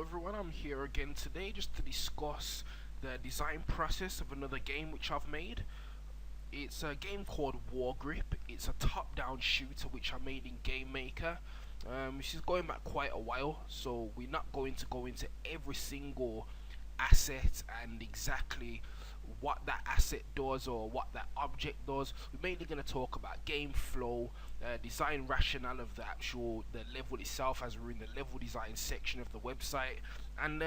Hello everyone, I'm here again today just to discuss the design process of another game which I've made. It's a game called Wargrip. It's a top-down shooter which I made in Game Maker. Which is going back quite a while, so we're not going to go into every single asset and exactly what that asset does or what that object does. We're mainly going to talk about game flow, design rationale of the level itself, as we're in the level design section of the website, and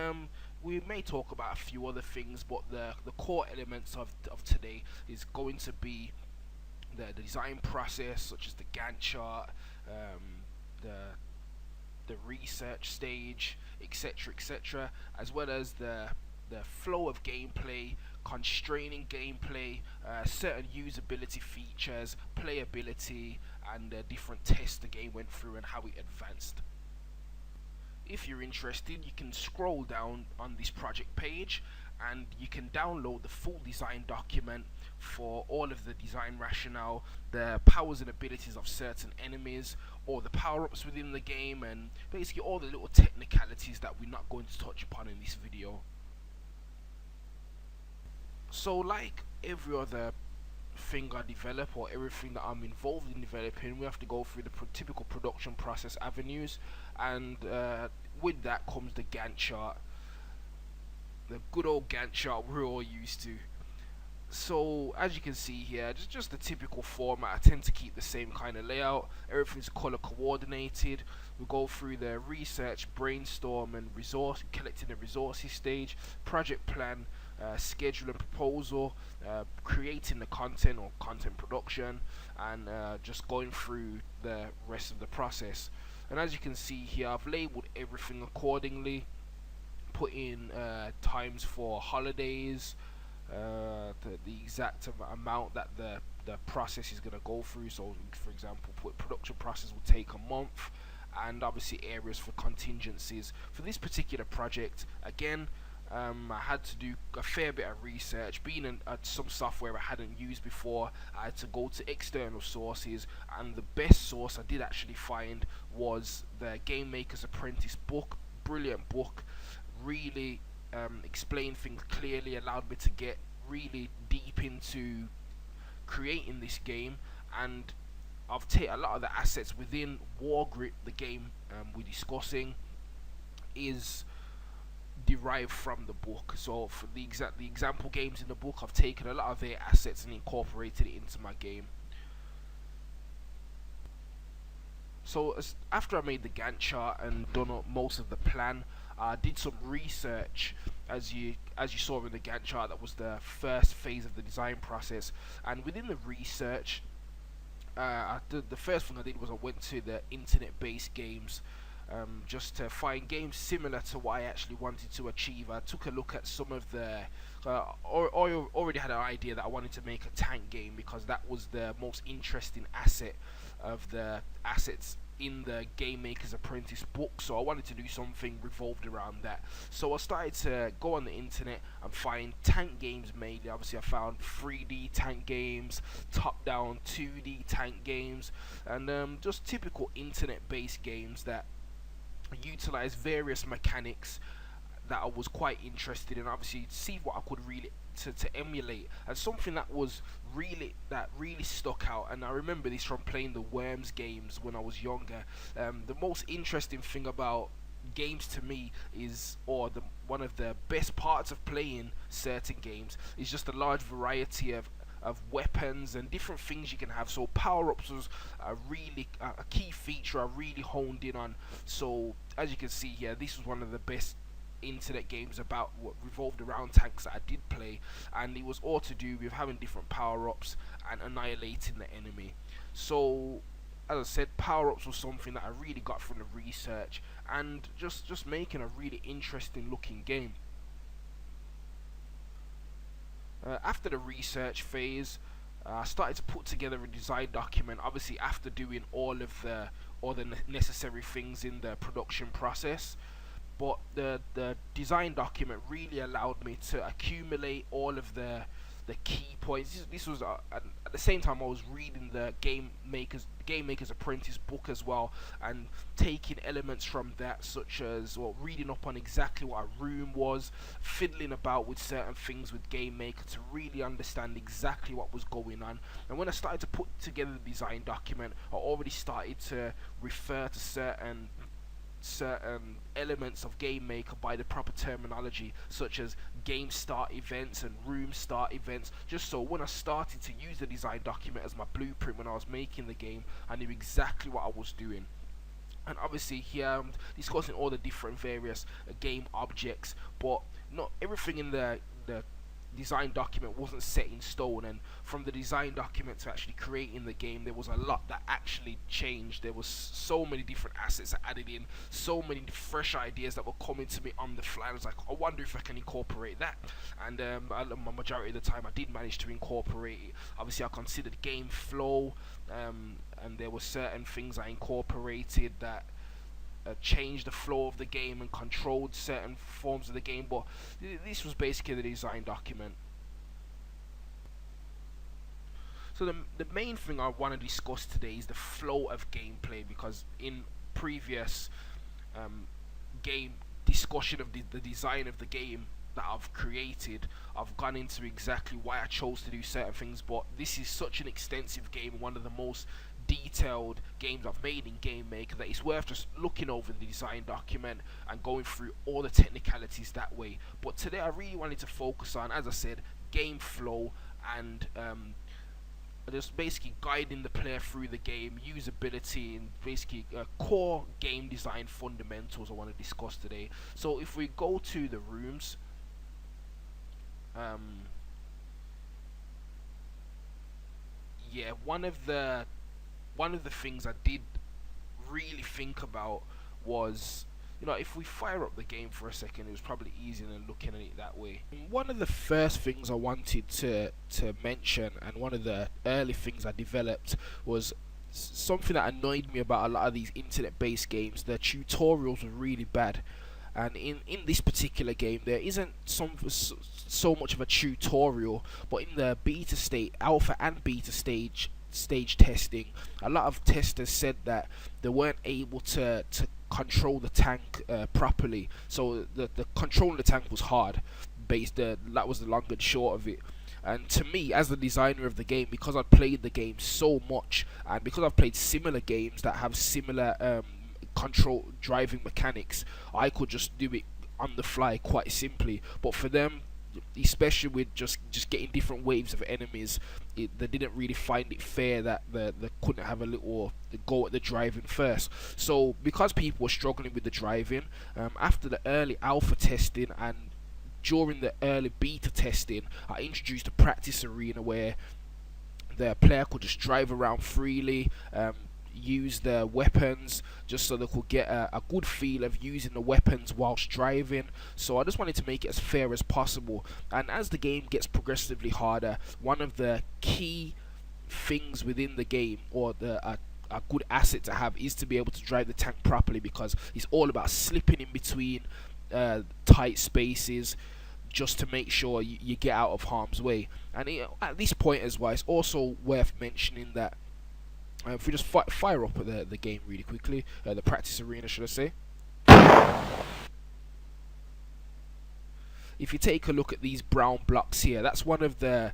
we may talk about a few other things, but the core elements of today is going to be the design process, such as the Gantt chart, the research stage, etc., as well as the flow of gameplay, constraining gameplay, certain usability features, playability, and different tests the game went through and how it advanced. If you're interested, you can scroll down on this project page and you can download the full design document for all of the design rationale, the powers and abilities of certain enemies, or the power-ups within the game, and basically all the little technicalities that we're not going to touch upon in this video. So like every other thing I develop, or everything that I'm involved in developing, we have to go through the typical production process avenues, and with that comes the Gantt chart, the good old Gantt chart we're all used to. So as you can see here, just the typical format. I tend to keep the same kind of layout. Everything's color coordinated. We go through the research, brainstorm, and collecting the resources stage, project plan, schedule and proposal, creating the content or content production, and just going through the rest of the process. And as you can see here, I've labeled everything accordingly, put in times for holidays, the exact amount that the process is going to go through. So for example, production process will take a month, and obviously areas for contingencies. For this particular project, again, I had to do a fair bit of research. Being in some software I hadn't used before, I had to go to external sources, and the best source I did actually find was the Game Maker's Apprentice book. Brilliant book, really explained things clearly, allowed me to get really deep into creating this game. And I've taken a lot of the assets within Wargrip, the game we're discussing, is derived from the book. So for the example games in the book, I've taken a lot of their assets and incorporated it into my game. So after I made the Gantt chart and done up most of the plan, I did some research. As you saw in the Gantt chart, that was the first phase of the design process. And within the research, the first thing I did was I went to the internet-based games, just to find games similar to what I actually wanted to achieve. I took a look at some of the I already had an idea that I wanted to make a tank game, because that was the most interesting asset of the assets in the Game Maker's Apprentice book. So I wanted to do something revolved around that. So I started to go on the internet and find tank games mainly. Obviously I found 3D tank games, top-down 2D tank games, and just typical internet-based games that utilize various mechanics that I was quite interested in. Obviously, see what I could really to emulate, and something that really stuck out. And I remember this from playing the Worms games when I was younger. The most interesting thing about games to me is, one of the best parts of playing certain games, is just a large variety of weapons and different things you can have. So power-ups was a key feature I really honed in on. So as you can see here, this was one of the best internet games about what revolved around tanks that I did play, and it was all to do with having different power-ups and annihilating the enemy. So as I said, power-ups was something that I really got from the research, and just making a really interesting looking game. After the research phase, I started to put together a design document, obviously after doing all the necessary things in the production process. But the design document really allowed me to accumulate all of the key points. This was an the same time I was reading the Game Maker's Apprentice book as well, and taking elements from that, such as, well, reading up on exactly what a room was, fiddling about with certain things with Game Maker to really understand exactly what was going on. And when I started to put together the design document, I already started to refer to certain elements of Game Maker by the proper terminology, such as game start events and room start events, just so when I started to use the design document as my blueprint when I was making the game, I knew exactly what I was doing. And obviously here I'm discussing all the different various game objects, but not everything in the design document wasn't set in stone, and from the design document to actually creating the game, there was a lot that actually changed. There was so many different assets that added in, so many fresh ideas that were coming to me on the fly. I was like, I wonder if I can incorporate that, and my majority of the time I did manage to incorporate it. Obviously I considered game flow, and there were certain things I incorporated that changed the flow of the game and controlled certain forms of the game, but this was basically the design document. So the main thing I want to discuss today is the flow of gameplay, because in previous game discussion of the design of the game that I've created, I've gone into exactly why I chose to do certain things, but this is such an extensive game, one of the most detailed games I've made in Game Maker, that it's worth just looking over the design document and going through all the technicalities that way. But today I really wanted to focus on, as I said, game flow, and just basically guiding the player through the game, usability, and basically core game design fundamentals I want to discuss today. So if we go to the rooms, yeah, one of the things I did really think about was, if we fire up the game for a second, it was probably easier than looking at it that way. One of the first things I wanted to mention, and one of the early things I developed, was something that annoyed me about a lot of these internet-based games. The tutorials were really bad, and in this particular game there isn't so much of a tutorial, but in the beta state, alpha and beta stage testing, a lot of testers said that they weren't able to control the tank properly. So the controlling the tank was hard. That was the long and short of it. And to me, as the designer of the game, because I've played the game so much, and because I've played similar games that have similar control driving mechanics, I could just do it on the fly quite simply. But for them, especially with just getting different waves of enemies, they didn't really find it fair that they couldn't have a little go at the driving first. So because people were struggling with the driving, after the early alpha testing and during the early beta testing, I introduced a practice arena where the player could just drive around freely, use their weapons, just so they could get a good feel of using the weapons whilst driving. So I just wanted to make it as fair as possible. And as the game gets progressively harder, one of the key things within the game, or a good asset to have, is to be able to drive the tank properly, because it's all about slipping in between tight spaces just to make sure you get out of harm's way. And at this point as well, it's also worth mentioning that if we just fire up at the game really quickly, the practice arena, should I say. If you take a look at these brown blocks here, that's one of the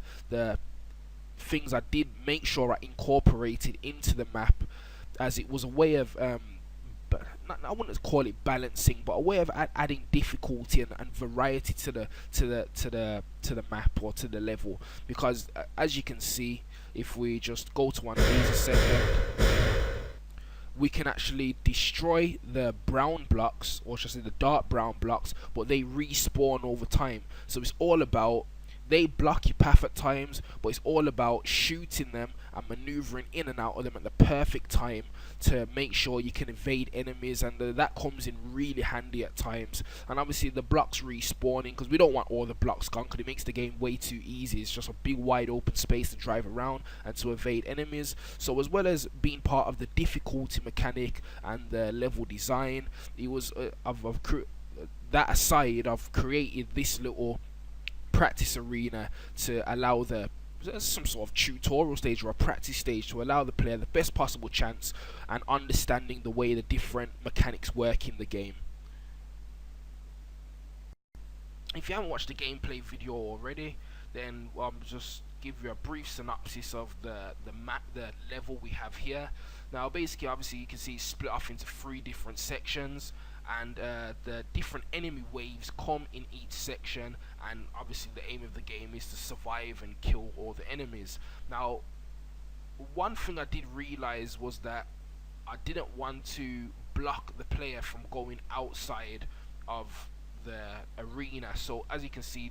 things I did make sure I incorporated into the map, as it was a way of I wouldn't call it balancing, but a way of adding difficulty and variety to the map or to the level. Because as you can see, if we just go to one of these a second, we can actually destroy the brown blocks, or should I say the dark brown blocks, but they respawn over time. So it's all about, they block your path at times, but it's all about shooting them and maneuvering in and out of them at the perfect time to make sure you can evade enemies, and that comes in really handy at times. And obviously the blocks respawning, because we don't want all the blocks gone, because it makes the game way too easy. It's just a big wide open space to drive around and to evade enemies. So as well as being part of the difficulty mechanic and the level design, it was that aside, I've created this little practice arena to allow the some sort of tutorial stage or a practice stage to allow the player the best possible chance and understanding the way the different mechanics work in the game. If you haven't watched the gameplay video already, then just give you a brief synopsis of the map, the level we have here. Now, basically, obviously, you can see it's split off into 3 different sections, and the different enemy waves come in each section. And obviously, the aim of the game is to survive and kill all the enemies. Now, one thing I did realize was that I didn't want to block the player from going outside of the arena. So as you can see,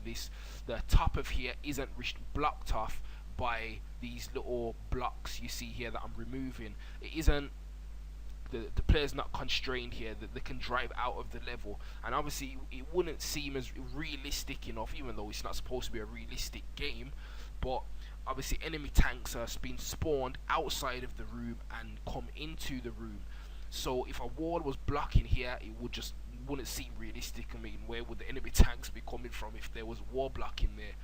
the top of here isn't blocked off by these little blocks you see here that I'm removing. It isn't, the player's not constrained here, that they can drive out of the level, and obviously it wouldn't seem as realistic enough, even though it's not supposed to be a realistic game. But obviously enemy tanks are being spawned outside of the room and come into the room. So if a wall was blocking here, it wouldn't seem realistic. I mean, where would the enemy tanks be coming from if there was wall blocking there?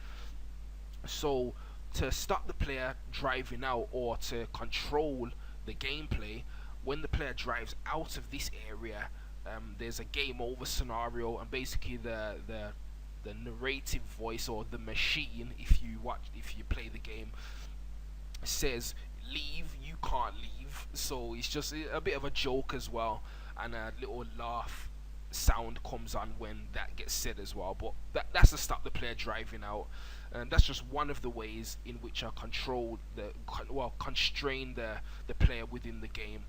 So to stop the player driving out, or to control the gameplay, when the player drives out of this area, there's a game over scenario, and basically the narrative voice, or the machine, if you play the game, says leave, you can't leave. So it's just a bit of a joke as well, and a little laugh sound comes on when that gets said as well. But that's to stop the player driving out, and that's just one of the ways in which I control constrain the player within the game.